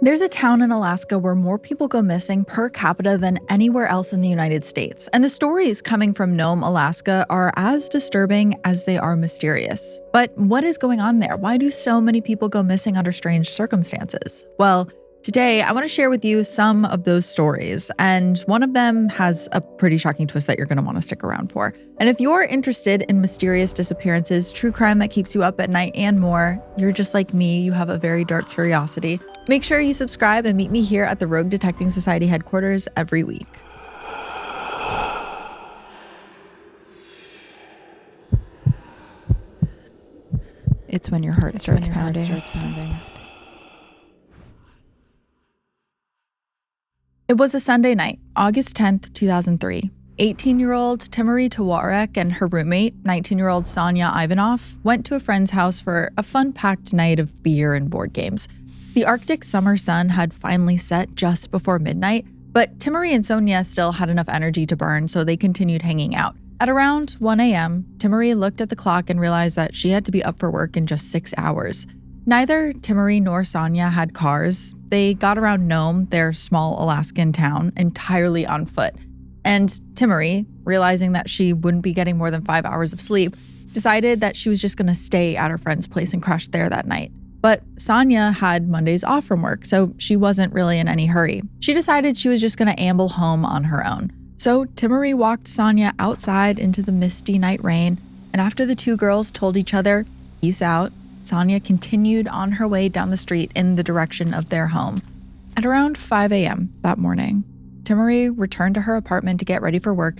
There's a town in Alaska where more people go missing per capita than anywhere else in the United States. And the stories coming from Nome, Alaska are as disturbing as they are mysterious. But what is going on there? Why do so many people go missing under strange circumstances? Well, today I want to share with you some of those stories. And one of them has a pretty shocking twist that you're going to want to stick around for. And if you're interested in mysterious disappearances, true crime that keeps you up at night, and more, you're just like me, you have a very dark curiosity. Make sure you subscribe and meet me here at the Rogue Detecting Society headquarters every week. It's when your heart starts pounding. It was a Sunday night, August 10th, 2003. 18-year-old Timuri Tawarek and her roommate, 19-year-old Sonya Ivanoff, went to a friend's house for a fun-packed night of beer and board games. The Arctic summer sun had finally set just before midnight, but Timuri and Sonya still had enough energy to burn, so they continued hanging out. At around 1 a.m., Timuri looked at the clock and realized that she had to be up for work in just 6 hours. Neither Timuri nor Sonya had cars. They got around Nome, their small Alaskan town, entirely on foot. And Timuri, realizing that she wouldn't be getting more than 5 hours of sleep, decided that she was just going to stay at her friend's place and crash there that night. But Sonya had Mondays off from work, so she wasn't really in any hurry. She decided she was just going to amble home on her own. So Timuri walked Sonya outside into the misty night rain, and after the two girls told each other, "Peace out," Sonya continued on her way down the street in the direction of their home. At around 5 a.m. that morning, Timuri returned to her apartment to get ready for work,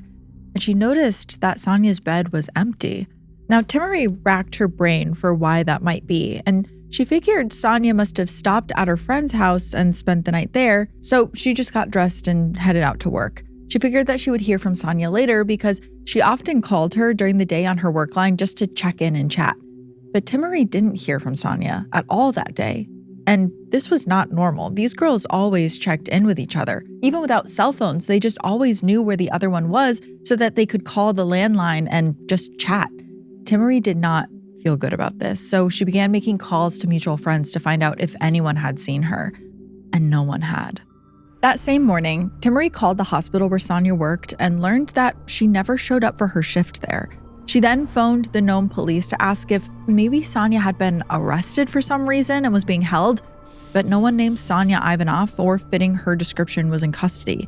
and she noticed that Sonya's bed was empty. Now, Timuri racked her brain for why that might be, and she figured Sonya must have stopped at her friend's house and spent the night there, so she just got dressed and headed out to work. She figured that she would hear from Sonya later because she often called her during the day on her work line just to check in and chat. But Timuri didn't hear from Sonya at all that day. And this was not normal. These girls always checked in with each other. Even without cell phones, they just always knew where the other one was so that they could call the landline and just chat. Timuri did not feel good about this, so she began making calls to mutual friends to find out if anyone had seen her, and no one had. That same morning, Timuri called the hospital where Sonya worked and learned that she never showed up for her shift there. She then phoned the Nome Police to ask if maybe Sonya had been arrested for some reason and was being held, but no one named Sonya Ivanoff or fitting her description was in custody.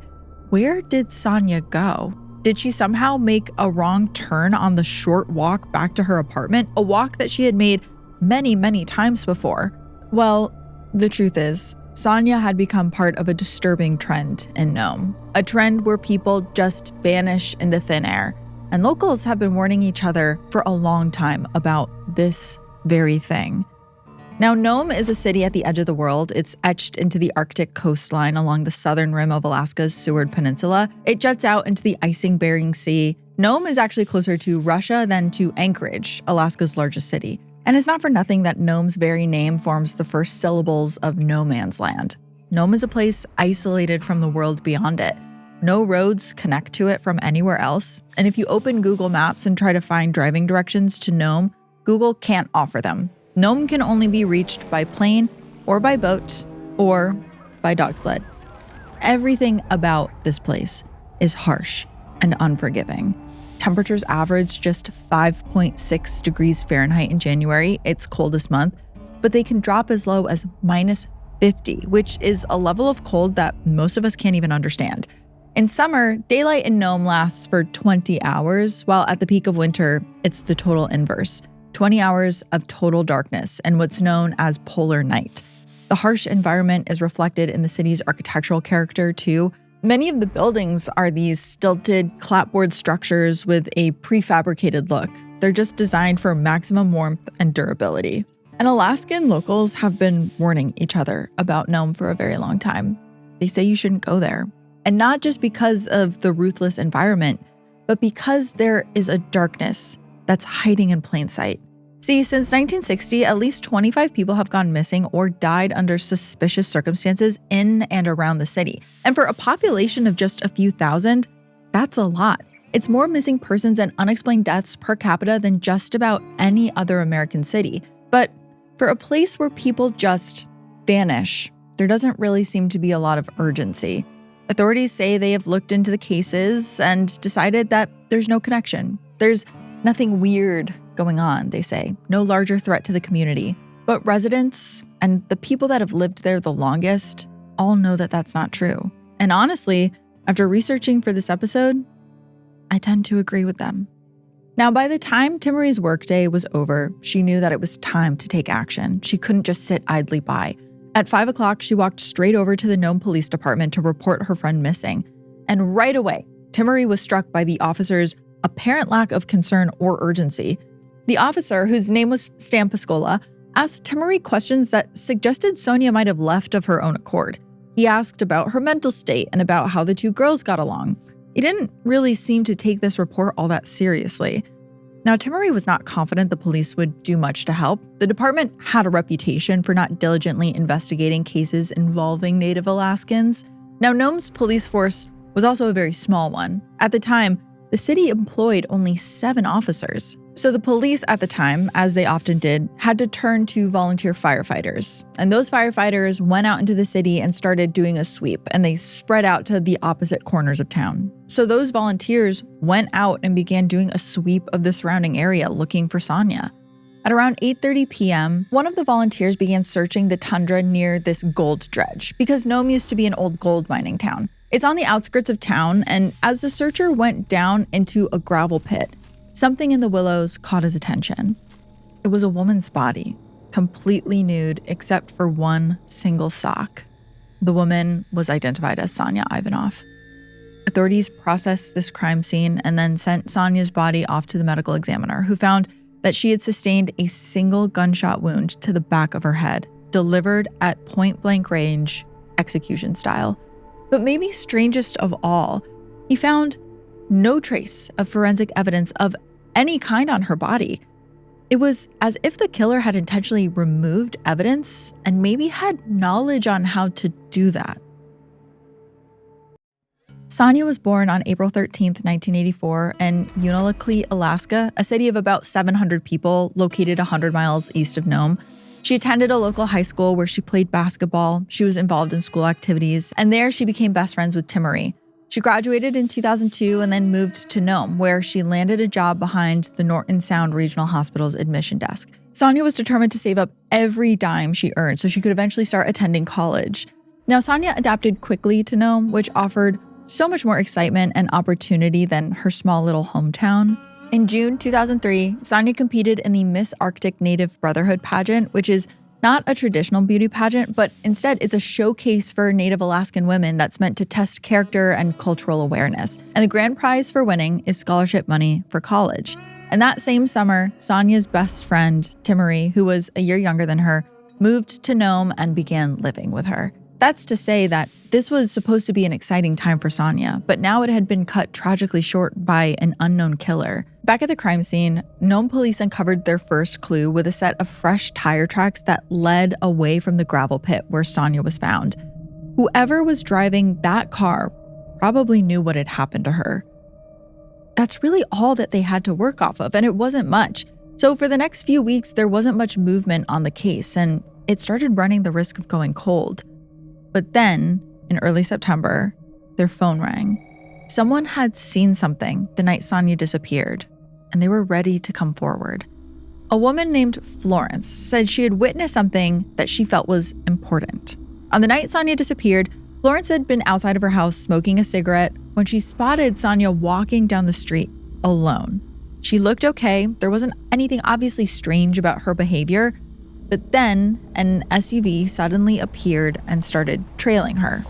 Where did Sonya go? Did she somehow make a wrong turn on the short walk back to her apartment, a walk that she had made many, many times before? Well, the truth is, Sonya had become part of a disturbing trend in Nome, a trend where people just vanish into thin air. And locals have been warning each other for a long time about this very thing. Now, Nome is a city at the edge of the world. It's etched into the Arctic coastline along the southern rim of Alaska's Seward Peninsula. It juts out into the icing Bering Sea. Nome is actually closer to Russia than to Anchorage, Alaska's largest city. And it's not for nothing that Nome's very name forms the first syllables of no man's land. Nome is a place isolated from the world beyond it. No roads connect to it from anywhere else. And if you open Google Maps and try to find driving directions to Nome, Google can't offer them. Nome can only be reached by plane or by boat or by dog sled. Everything about this place is harsh and unforgiving. Temperatures average just 5.6 degrees Fahrenheit in January, its coldest month, but they can drop as low as minus 50, which is a level of cold that most of us can't even understand. In summer, daylight in Nome lasts for 20 hours, while at the peak of winter, it's the total inverse. 20 hours of total darkness and what's known as polar night. The harsh environment is reflected in the city's architectural character, too. Many of the buildings are these stilted clapboard structures with a prefabricated look. They're just designed for maximum warmth and durability. And Alaskan locals have been warning each other about Nome for a very long time. They say you shouldn't go there. And not just because of the ruthless environment, but because there is a darkness that's hiding in plain sight. See, since 1960, at least 25 people have gone missing or died under suspicious circumstances in and around the city. And for a population of just a few thousand, that's a lot. It's more missing persons and unexplained deaths per capita than just about any other American city. But for a place where people just vanish, there doesn't really seem to be a lot of urgency. Authorities say they have looked into the cases and decided that there's no connection. There's nothing weird going on, they say. No larger threat to the community. But residents and the people that have lived there the longest all know that that's not true. And honestly, after researching for this episode, I tend to agree with them. Now, by the time Timmery's workday was over, she knew that it was time to take action. She couldn't just sit idly by. At 5 o'clock, she walked straight over to the Nome Police Department to report her friend missing. And right away, Timmery was struck by the officer's apparent lack of concern or urgency. The officer, whose name was Stan Piscola, asked Timmery questions that suggested Sonia might have left of her own accord. He asked about her mental state and about how the two girls got along. He didn't really seem to take this report all that seriously. Now, Timmery was not confident the police would do much to help. The department had a reputation for not diligently investigating cases involving Native Alaskans. Now, Nome's police force was also a very small one. At the time, the city employed only 7 officers. So the police at the time, as they often did, had to turn to volunteer firefighters. And those firefighters went out into the city and started doing a sweep, and they spread out to the opposite corners of town. So those volunteers went out and began doing a sweep of the surrounding area looking for Sonia. At around 8:30 p.m., one of the volunteers began searching the tundra near this gold dredge, because Nome used to be an old gold mining town. It's on the outskirts of town, and as the searcher went down into a gravel pit, something in the willows caught his attention. It was a woman's body, completely nude except for one single sock. The woman was identified as Sonya Ivanoff. Authorities processed this crime scene and then sent Sonia's body off to the medical examiner, who found that she had sustained a single gunshot wound to the back of her head, delivered at point-blank range, execution style. But maybe strangest of all, he found no trace of forensic evidence of any kind on her body. It was as if the killer had intentionally removed evidence and maybe had knowledge on how to do that. Sonia was born on April 13, 1984 in Unalakleet, Alaska, a city of about 700 people located 100 miles east of Nome. She attended a local high school where she played basketball. She was involved in school activities, and there she became best friends with Timmery. She graduated in 2002 and then moved to Nome, where she landed a job behind the Norton Sound Regional Hospital's admission desk. Sonia was determined to save up every dime she earned so she could eventually start attending college. Now, Sonia adapted quickly to Nome, which offered so much more excitement and opportunity than her small little hometown. In June 2003, Sonia competed in the Miss Arctic Native Brotherhood pageant, which is not a traditional beauty pageant, but instead it's a showcase for Native Alaskan women that's meant to test character and cultural awareness. And the grand prize for winning is scholarship money for college. And that same summer, Sonia's best friend, Timmery, who was a year younger than her, moved to Nome and began living with her. That's to say that this was supposed to be an exciting time for Sonia, but now it had been cut tragically short by an unknown killer. Back at the crime scene, Nome police uncovered their first clue with a set of fresh tire tracks that led away from the gravel pit where Sonia was found. Whoever was driving that car probably knew what had happened to her. That's really all that they had to work off of, and it wasn't much. So for the next few weeks, there wasn't much movement on the case, and it started running the risk of going cold. But then, in early September, their phone rang. Someone had seen something the night Sonia disappeared, and they were ready to come forward. A woman named Florence said she had witnessed something that she felt was important. On the night Sonia disappeared, Florence had been outside of her house smoking a cigarette when she spotted Sonia walking down the street alone. She looked okay. There wasn't anything obviously strange about her behavior. But then an SUV suddenly appeared and started trailing her.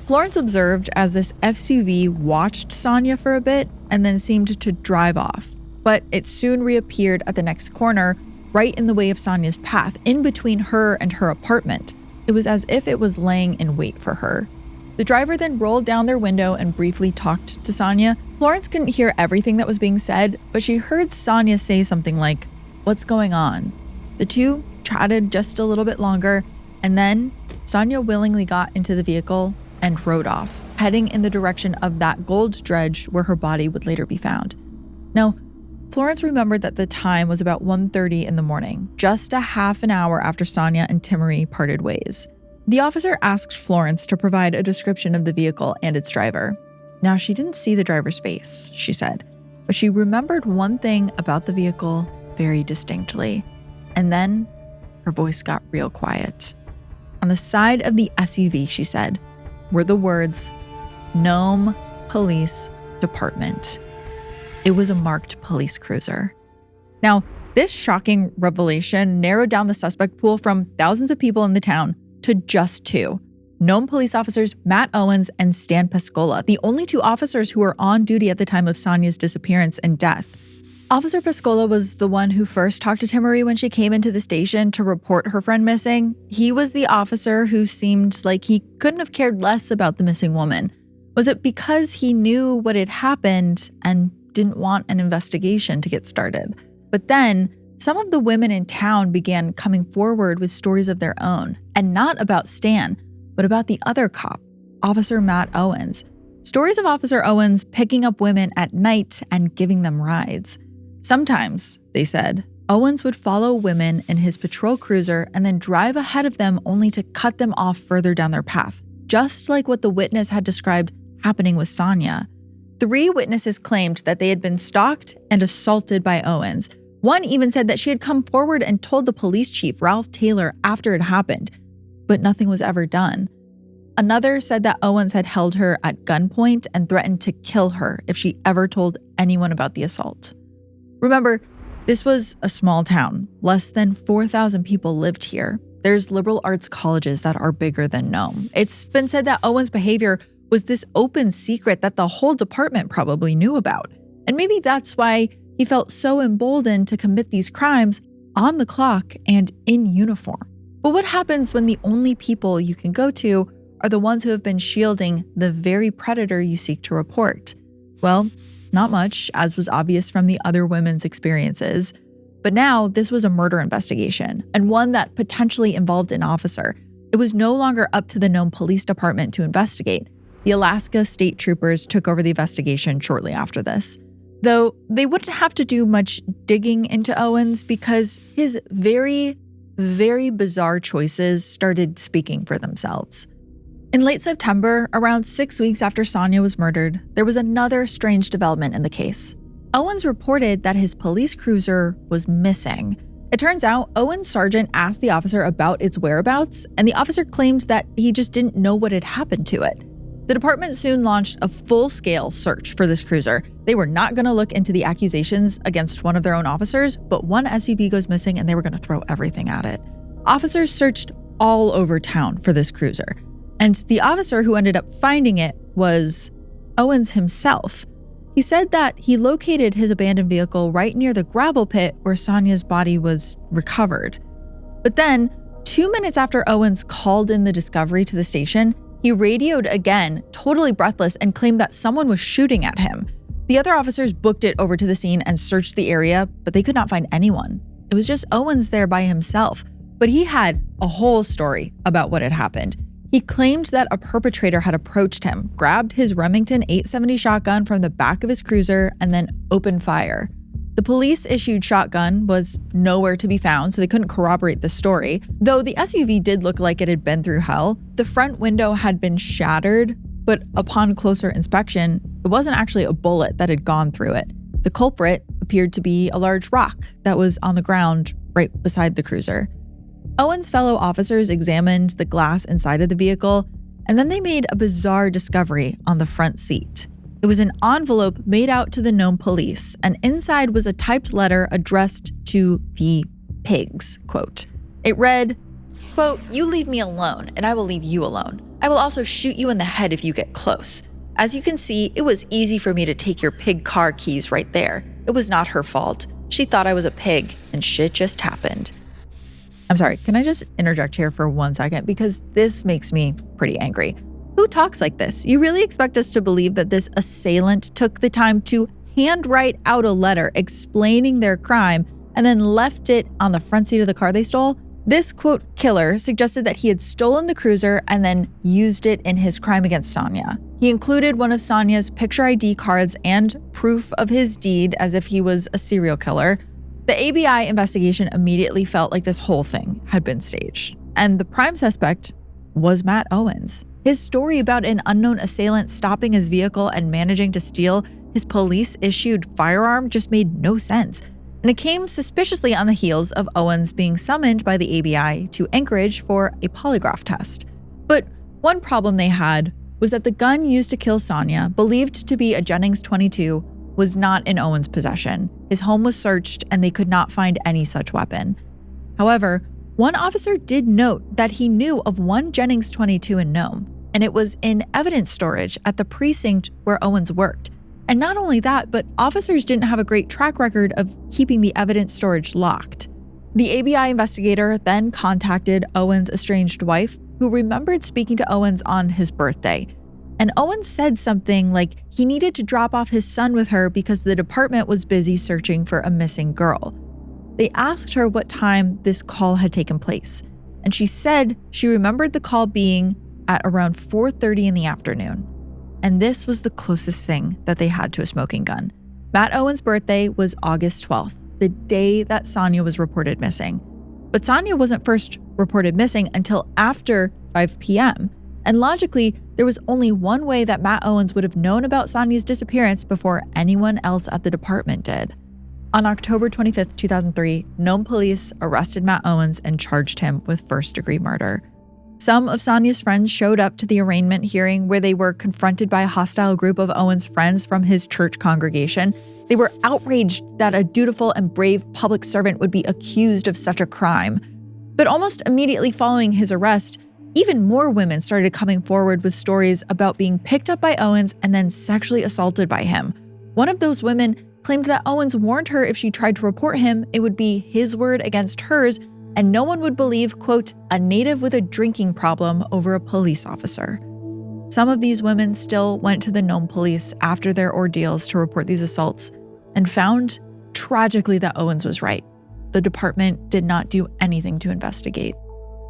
Florence observed as this SUV watched Sonia for a bit and then seemed to drive off. But it soon reappeared at the next corner, right in the way of Sonia's path, in between her and her apartment. It was as if it was laying in wait for her. The driver then rolled down their window and briefly talked to Sonia. Florence couldn't hear everything that was being said, but she heard Sonia say something like, "What's going on?" The two chatted just a little bit longer, and then Sonia willingly got into the vehicle and rode off, heading in the direction of that gold dredge where her body would later be found. Now, Florence remembered that the time was about 1:30 in the morning, just a half an hour after Sonia and Timmery parted ways. The officer asked Florence to provide a description of the vehicle and its driver. Now, she didn't see the driver's face, she said, but she remembered one thing about the vehicle very distinctly. And then her voice got real quiet. On the side of the SUV, she said, were the words, Nome Police Department. It was a marked police cruiser. Now, this shocking revelation narrowed down the suspect pool from thousands of people in the town to just two. Nome police officers Matt Owens and Stan Pascola, the only two officers who were on duty at the time of Sonia's disappearance and death. Officer Pascola was the one who first talked to Timmerie when she came into the station to report her friend missing. He was the officer who seemed like he couldn't have cared less about the missing woman. Was it because he knew what had happened and didn't want an investigation to get started? But then, some of the women in town began coming forward with stories of their own, and not about Stan, but about the other cop, Officer Matt Owens. Stories of Officer Owens picking up women at night and giving them rides. Sometimes, they said, Owens would follow women in his patrol cruiser and then drive ahead of them only to cut them off further down their path, just like what the witness had described happening with Sonia. 3 witnesses claimed that they had been stalked and assaulted by Owens. One even said that she had come forward and told the police chief, Ralph Taylor, after it happened, but nothing was ever done. Another said that Owens had held her at gunpoint and threatened to kill her if she ever told anyone about the assault. Remember, this was a small town. Less than 4,000 people lived here. There's liberal arts colleges that are bigger than Nome. It's been said that Owens' behavior was this open secret that the whole department probably knew about. And maybe that's why he felt so emboldened to commit these crimes on the clock and in uniform. But what happens when the only people you can go to are the ones who have been shielding the very predator you seek to report? Well, not much, as was obvious from the other women's experiences. But now this was a murder investigation, and one that potentially involved an officer. It was no longer up to the Nome Police Department to investigate. The Alaska State Troopers took over the investigation shortly after this. Though they wouldn't have to do much digging into Owens because his very, very bizarre choices started speaking for themselves. In late September, around 6 weeks after Sonia was murdered, there was another strange development in the case. Owens reported that his police cruiser was missing. It turns out Owens' sergeant asked the officer about its whereabouts, and the officer claimed that he just didn't know what had happened to it. The department soon launched a full-scale search for this cruiser. They were not going to look into the accusations against one of their own officers, but one SUV goes missing and they were going to throw everything at it. Officers searched all over town for this cruiser. And the officer who ended up finding it was Owens himself. He said that he located his abandoned vehicle right near the gravel pit where Sonia's body was recovered. But then, 2 minutes after Owens called in the discovery to the station, he radioed again, totally breathless, and claimed that someone was shooting at him. The other officers booked it over to the scene and searched the area, but they could not find anyone. It was just Owens there by himself. But he had a whole story about what had happened. He claimed that a perpetrator had approached him, grabbed his Remington 870 shotgun from the back of his cruiser, and then opened fire. The police-issued shotgun was nowhere to be found, so they couldn't corroborate the story. Though the SUV did look like it had been through hell, the front window had been shattered, but upon closer inspection, it wasn't actually a bullet that had gone through it. The culprit appeared to be a large rock that was on the ground right beside the cruiser. Owens' fellow officers examined the glass inside of the vehicle, and then they made a bizarre discovery on the front seat. It was an envelope made out to the Nome Police, and inside was a typed letter addressed to the pigs, quote. It read, quote, "You leave me alone, and I will leave you alone. I will also shoot you in the head if you get close. As you can see, it was easy for me to take your pig car keys right there. It was not her fault. She thought I was a pig, and shit just happened." I'm sorry, can I just interject here for 1 second? Because this makes me pretty angry. Who talks like this? You really expect us to believe that this assailant took the time to handwrite out a letter explaining their crime and then left it on the front seat of the car they stole? This, quote, killer suggested that he had stolen the cruiser and then used it in his crime against Sonia. He included one of Sonia's picture ID cards and proof of his deed as if he was a serial killer. The ABI investigation immediately felt like this whole thing had been staged. And the prime suspect was Matt Owens. His story about an unknown assailant stopping his vehicle and managing to steal his police-issued firearm just made no sense. And it came suspiciously on the heels of Owens being summoned by the ABI to Anchorage for a polygraph test. But one problem they had was that the gun used to kill Sonia, believed to be a Jennings .22, was not in Owens' possession. His home was searched and they could not find any such weapon. However, one officer did note that he knew of one Jennings .22 in Nome, and it was in evidence storage at the precinct where Owens worked. And not only that, but officers didn't have a great track record of keeping the evidence storage locked. The ABI investigator then contacted Owens' estranged wife, who remembered speaking to Owens on his birthday. And Owens said something like he needed to drop off his son with her because the department was busy searching for a missing girl. They asked her what time this call had taken place, and she said she remembered the call being at around 4:30 in the afternoon. And this was the closest thing that they had to a smoking gun. Matt Owens' birthday was August 12th, the day that Sonia was reported missing. But Sonia wasn't first reported missing until after 5 p.m. And logically, there was only one way that Matt Owens would have known about Sonia's disappearance before anyone else at the department did. On October 25th, 2003, Nome Police arrested Matt Owens and charged him with first-degree murder. Some of Sonia's friends showed up to the arraignment hearing where they were confronted by a hostile group of Owens' friends from his church congregation. They were outraged that a dutiful and brave public servant would be accused of such a crime. But almost immediately following his arrest, even more women started coming forward with stories about being picked up by Owens and then sexually assaulted by him. One of those women claimed that Owens warned her if she tried to report him, it would be his word against hers, and no one would believe, quote, a native with a drinking problem over a police officer. Some of these women still went to the Nome Police after their ordeals to report these assaults and found, tragically, that Owens was right. The department did not do anything to investigate.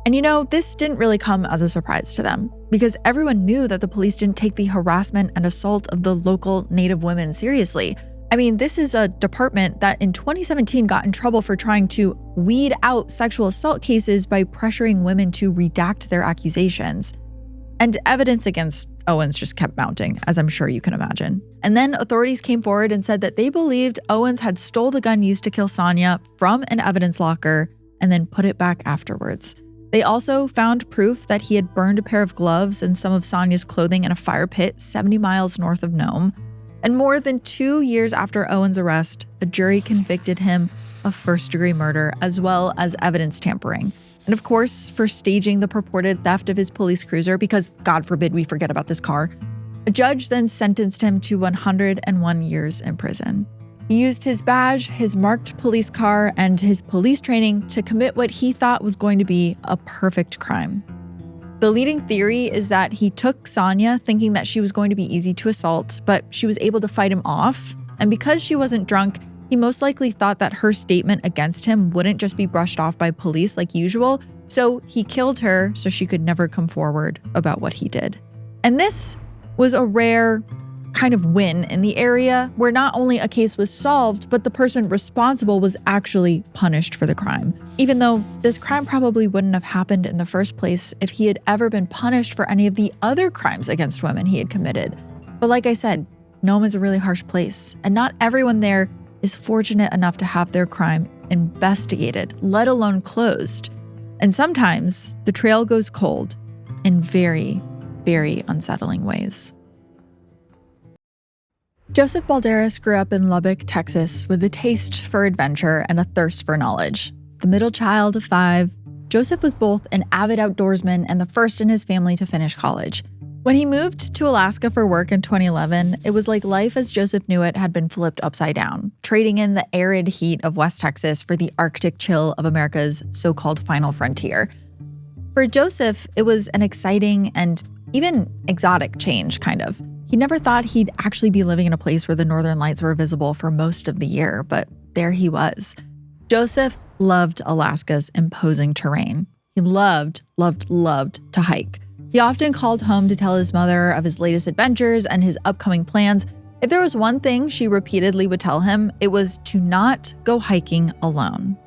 And this didn't really come as a surprise to them, because everyone knew that the police didn't take the harassment and assault of the local Native women seriously. I mean, this is a department that in 2017 got in trouble for trying to weed out sexual assault cases by pressuring women to redact their accusations. And evidence against Owens just kept mounting, as I'm sure you can imagine. And then authorities came forward and said that they believed Owens had stole the gun used to kill Sonia from an evidence locker and then put it back afterwards. They also found proof that he had burned a pair of gloves and some of Sonia's clothing in a fire pit 70 miles north of Nome. And more than 2 years after Owens' arrest, a jury convicted him of first-degree murder as well as evidence tampering. And of course, for staging the purported theft of his police cruiser, because God forbid we forget about this car. A judge then sentenced him to 101 years in prison. He used his badge, his marked police car, and his police training to commit what he thought was going to be a perfect crime. The leading theory is that he took Sonia thinking that she was going to be easy to assault, but she was able to fight him off. And because she wasn't drunk, he most likely thought that her statement against him wouldn't just be brushed off by police like usual, so he killed her so she could never come forward about what he did. And this was a rare kind of win in the area where not only a case was solved, but the person responsible was actually punished for the crime. Even though this crime probably wouldn't have happened in the first place if he had ever been punished for any of the other crimes against women he had committed. But like I said, Nome is a really harsh place, and not everyone there is fortunate enough to have their crime investigated, let alone closed. And sometimes the trail goes cold in very, very unsettling ways. Joseph Balderas grew up in Lubbock, Texas, with a taste for adventure and a thirst for knowledge. The middle child of 5, Joseph was both an avid outdoorsman and the first in his family to finish college. When he moved to Alaska for work in 2011, it was like life as Joseph knew it had been flipped upside down, trading in the arid heat of West Texas for the Arctic chill of America's so-called final frontier. For Joseph, it was an exciting and even exotic change, kind of. He never thought he'd actually be living in a place where the northern lights were visible for most of the year, but there he was. Joseph loved Alaska's imposing terrain. He loved to hike. He often called home to tell his mother of his latest adventures and his upcoming plans. If there was one thing she repeatedly would tell him, it was to not go hiking alone.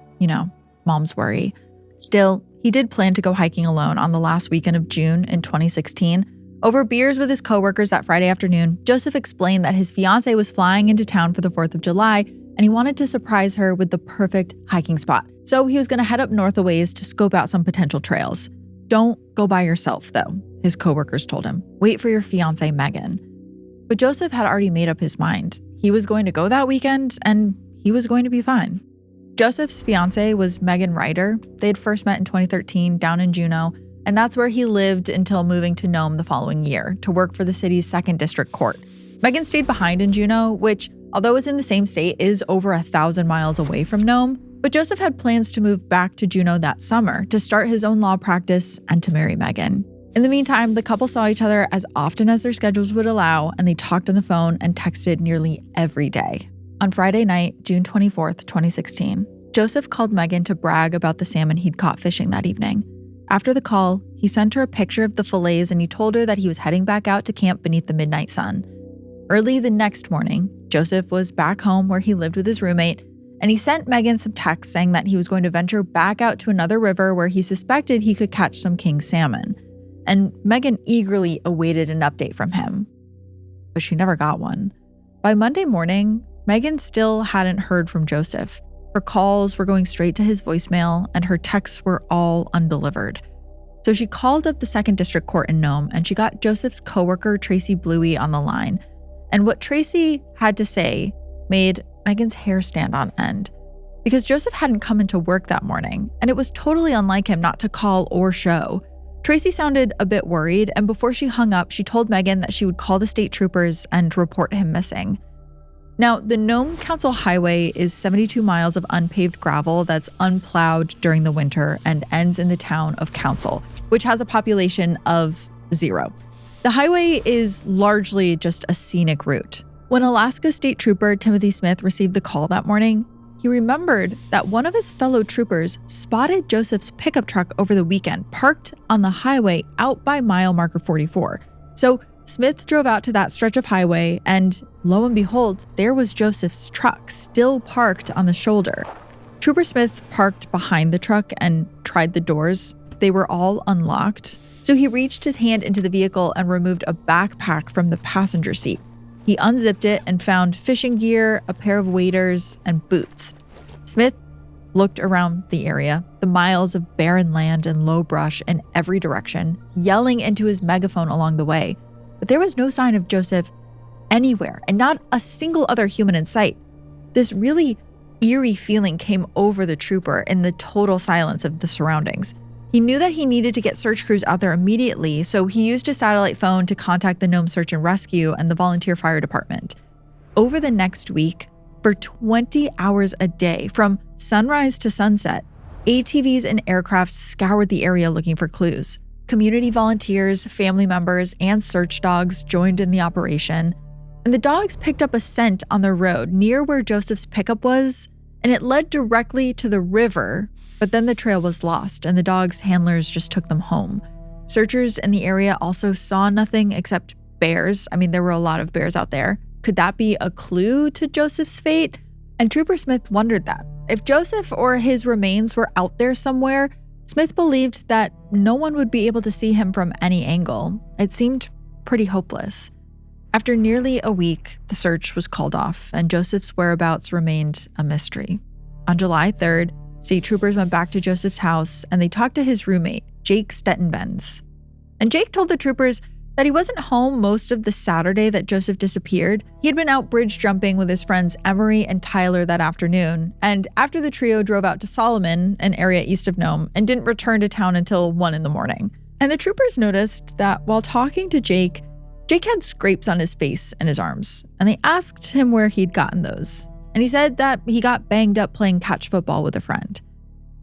Mom's worry. Still, he did plan to go hiking alone on the last weekend of June in 2016. Over beers with his coworkers that Friday afternoon, Joseph explained that his fiancée was flying into town for the 4th of July, and he wanted to surprise her with the perfect hiking spot. So he was going to head up north a ways to scope out some potential trails. Don't go by yourself, though, his coworkers told him. Wait for your fiancée, Megan. But Joseph had already made up his mind. He was going to go that weekend, and he was going to be fine. Joseph's fiancée was Megan Ryder. They had first met in 2013 down in Juneau, and that's where he lived until moving to Nome the following year to work for the city's 2nd District Court. Megan stayed behind in Juneau, which, although it's in the same state, is over 1,000 miles away from Nome. But Joseph had plans to move back to Juneau that summer to start his own law practice and to marry Megan. In the meantime, the couple saw each other as often as their schedules would allow, and they talked on the phone and texted nearly every day. On Friday night, June 24th, 2016, Joseph called Megan to brag about the salmon he'd caught fishing that evening. After the call, he sent her a picture of the fillets and he told her that he was heading back out to camp beneath the midnight sun. Early the next morning, Joseph was back home where he lived with his roommate, and he sent Megan some texts saying that he was going to venture back out to another river where he suspected he could catch some king salmon. And Megan eagerly awaited an update from him. But she never got one. By Monday morning, Megan still hadn't heard from Joseph. Her calls were going straight to his voicemail, and her texts were all undelivered. So she called up the 2nd District Court in Nome, and she got Joseph's coworker, Tracy Bluey, on the line. And what Tracy had to say made Megan's hair stand on end. Because Joseph hadn't come into work that morning, and it was totally unlike him not to call or show. Tracy sounded a bit worried, and before she hung up, she told Megan that she would call the state troopers and report him missing. Now, the Nome Council Highway is 72 miles of unpaved gravel that's unplowed during the winter and ends in the town of Council, which has a population of 0. The highway is largely just a scenic route. When Alaska State Trooper Timothy Smith received the call that morning, he remembered that one of his fellow troopers spotted Joseph's pickup truck over the weekend, parked on the highway out by mile marker 44. So Smith drove out to that stretch of highway, and lo and behold, there was Joseph's truck still parked on the shoulder. Trooper Smith parked behind the truck and tried the doors. They were all unlocked. So he reached his hand into the vehicle and removed a backpack from the passenger seat. He unzipped it and found fishing gear, a pair of waders, and boots. Smith looked around the area, the miles of barren land and low brush in every direction, yelling into his megaphone along the way. But there was no sign of Joseph anywhere, and not a single other human in sight. This really eerie feeling came over the trooper in the total silence of the surroundings. He knew that he needed to get search crews out there immediately, so he used his satellite phone to contact the Nome Search and Rescue and the volunteer fire department. Over the next week, for 20 hours a day, from sunrise to sunset, ATVs and aircraft scoured the area looking for clues. Community volunteers, family members, and search dogs joined in the operation. And the dogs picked up a scent on the road near where Joseph's pickup was, and it led directly to the river, but then the trail was lost and the dogs' handlers just took them home. Searchers in the area also saw nothing except bears. I mean, there were a lot of bears out there. Could that be a clue to Joseph's fate? And Trooper Smith wondered that. If Joseph or his remains were out there somewhere, Smith believed that no one would be able to see him from any angle. It seemed pretty hopeless. After nearly a week, the search was called off, and Joseph's whereabouts remained a mystery. On July 3rd, state troopers went back to Joseph's house, and they talked to his roommate, Jake Stetton-Benz. And Jake told the troopers that he wasn't home most of the Saturday that Joseph disappeared. He had been out bridge jumping with his friends Emery and Tyler that afternoon, and after the trio drove out to Solomon, an area east of Nome, and didn't return to town until 1 a.m. And the troopers noticed that while talking to Jake had scrapes on his face and his arms, and they asked him where he'd gotten those. And he said that he got banged up playing catch football with a friend.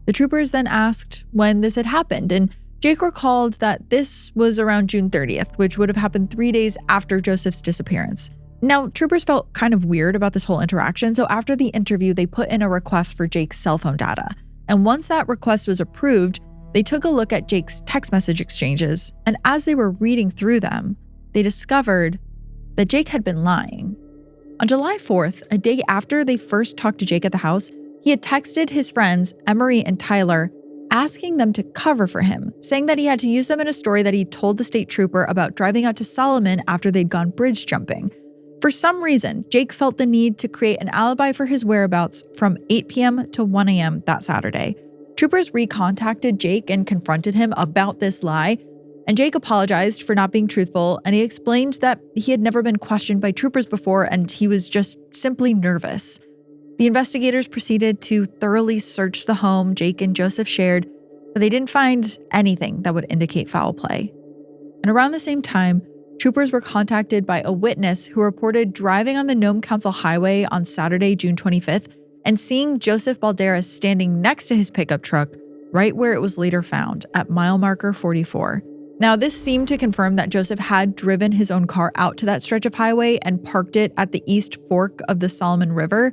The troopers then asked when this had happened, and Jake recalled that this was around June 30th, which would have happened 3 days after Joseph's disappearance. Now, troopers felt kind of weird about this whole interaction, so after the interview, they put in a request for Jake's cell phone data. And once that request was approved, they took a look at Jake's text message exchanges, and as they were reading through them, they discovered that Jake had been lying. On July 4th, a day after they first talked to Jake at the house, he had texted his friends, Emery and Tyler, asking them to cover for him, saying that he had to use them in a story that he told the state trooper about driving out to Solomon after they'd gone bridge jumping. For some reason, Jake felt the need to create an alibi for his whereabouts from 8 p.m. to 1 a.m. that Saturday. Troopers recontacted Jake and confronted him about this lie, and Jake apologized for not being truthful, and he explained that he had never been questioned by troopers before and he was just simply nervous. The investigators proceeded to thoroughly search the home Jake and Joseph shared, but they didn't find anything that would indicate foul play. And around the same time, troopers were contacted by a witness who reported driving on the Nome Council Highway on Saturday, June 25th, and seeing Joseph Balderas standing next to his pickup truck, right where it was later found, at mile marker 44. Now, this seemed to confirm that Joseph had driven his own car out to that stretch of highway and parked it at the East Fork of the Solomon River.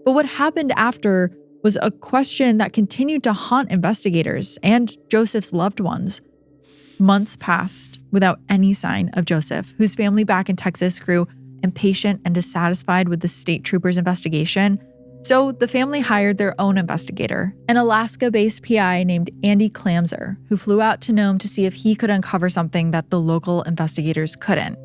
But what happened after was a question that continued to haunt investigators and Joseph's loved ones. Months passed without any sign of Joseph, whose family back in Texas grew impatient and dissatisfied with the state troopers' investigation. So the family hired their own investigator, an Alaska-based PI named Andy Clamser, who flew out to Nome to see if he could uncover something that the local investigators couldn't.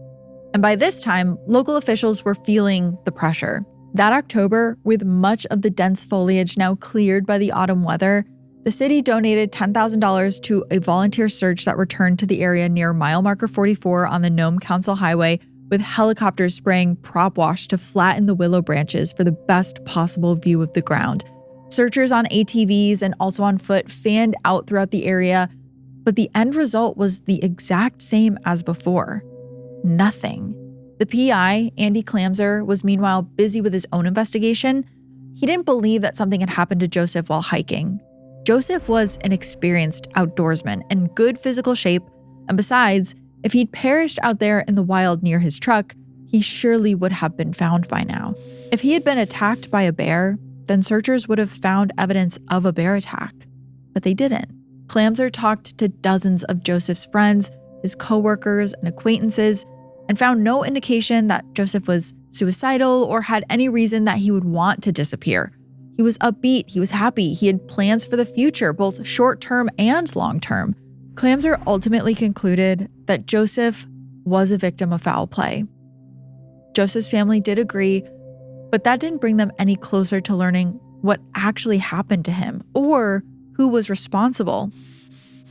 And by this time, local officials were feeling the pressure. That October, with much of the dense foliage now cleared by the autumn weather, the city donated $10,000 to a volunteer search that returned to the area near mile marker 44 on the Nome Council Highway, with helicopters spraying prop wash to flatten the willow branches for the best possible view of the ground. Searchers on ATVs and also on foot fanned out throughout the area, but the end result was the exact same as before. Nothing. The PI, Andy Clamser, was meanwhile busy with his own investigation. He didn't believe that something had happened to Joseph while hiking. Joseph was an experienced outdoorsman in good physical shape, and besides, if he'd perished out there in the wild near his truck, he surely would have been found by now. If he had been attacked by a bear, then searchers would have found evidence of a bear attack. But they didn't. Clamser talked to dozens of Joseph's friends, his coworkers, and acquaintances, and found no indication that Joseph was suicidal or had any reason that he would want to disappear. He was upbeat, he was happy, he had plans for the future, both short-term and long-term. Clamser ultimately concluded that Joseph was a victim of foul play. Joseph's family did agree, but that didn't bring them any closer to learning what actually happened to him or who was responsible.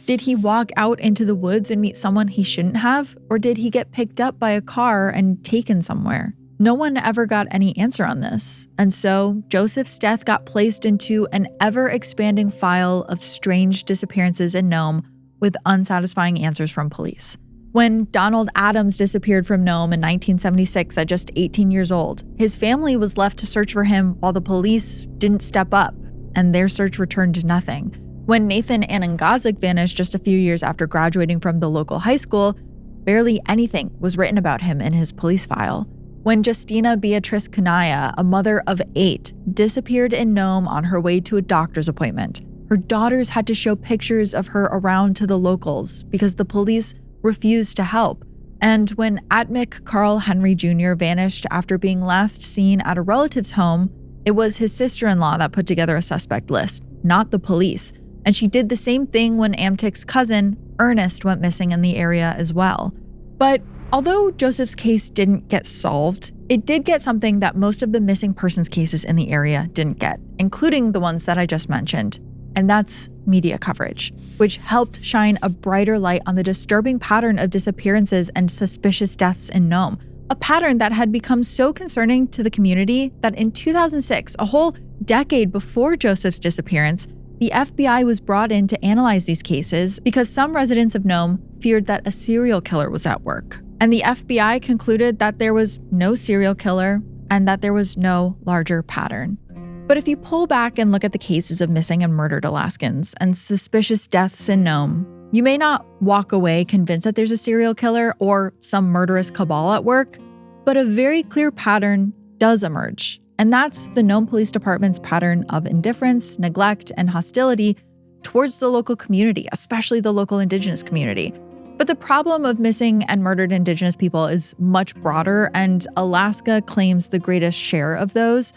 Did he walk out into the woods and meet someone he shouldn't have, or did he get picked up by a car and taken somewhere? No one ever got any answer on this, and so Joseph's death got placed into an ever-expanding file of strange disappearances in Nome with unsatisfying answers from police. When Donald Adams disappeared from Nome in 1976 at just 18 years old, his family was left to search for him while the police didn't step up, and their search returned to nothing. When Nathan Anangazik vanished just a few years after graduating from the local high school, barely anything was written about him in his police file. When Justina Beatrice Kanaya, a mother of 8, disappeared in Nome on her way to a doctor's appointment, her daughters had to show pictures of her around to the locals because the police refused to help. And when Atmic Carl Henry Jr. vanished after being last seen at a relative's home, it was his sister-in-law that put together a suspect list, not the police. And she did the same thing when Amtic's cousin, Ernest, went missing in the area as well. But although Joseph's case didn't get solved, it did get something that most of the missing persons cases in the area didn't get, including the ones that I just mentioned. And that's media coverage, which helped shine a brighter light on the disturbing pattern of disappearances and suspicious deaths in Nome, a pattern that had become so concerning to the community that in 2006, a whole decade before Joseph's disappearance, the FBI was brought in to analyze these cases because some residents of Nome feared that a serial killer was at work. And the FBI concluded that there was no serial killer and that there was no larger pattern. But if you pull back and look at the cases of missing and murdered Alaskans and suspicious deaths in Nome, you may not walk away convinced that there's a serial killer or some murderous cabal at work, but a very clear pattern does emerge. And that's the Nome Police Department's pattern of indifference, neglect, and hostility towards the local community, especially the local Indigenous community. But the problem of missing and murdered Indigenous people is much broader, and Alaska claims the greatest share of those.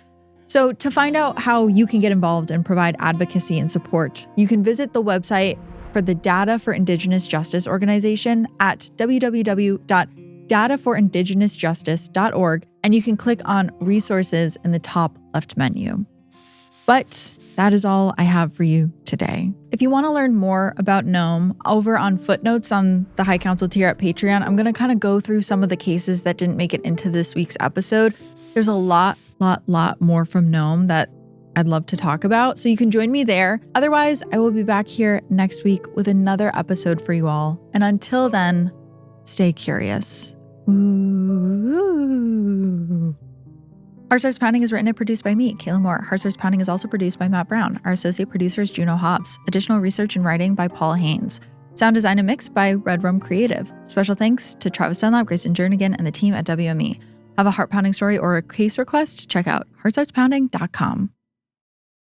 So to find out how you can get involved and provide advocacy and support, you can visit the website for the Data for Indigenous Justice organization at www.dataforindigenousjustice.org, and you can click on resources in the top left menu. But that is all I have for you today. If you want to learn more about Nome, over on footnotes on the High Council tier at Patreon, I'm going to kind of go through some of the cases that didn't make it into this week's episode. There's a lot more from Nome that I'd love to talk about, so you can join me there. Otherwise, I will be back here next week with another episode for you all. And until then, stay curious. Ooh. Heart Starts Pounding is written and produced by me, Kaelyn Moore. Heart Starts Pounding is also produced by Matt Brown. Our associate producer is Juno Hobbs. Additional research and writing by Paul Haynes. Sound design and mix by Red Rum Creative. Special thanks to Travis Dunlap, Grayson Jernigan, and the team at WME. Have a heart-pounding story or a case request? Check out heartstartspounding.com.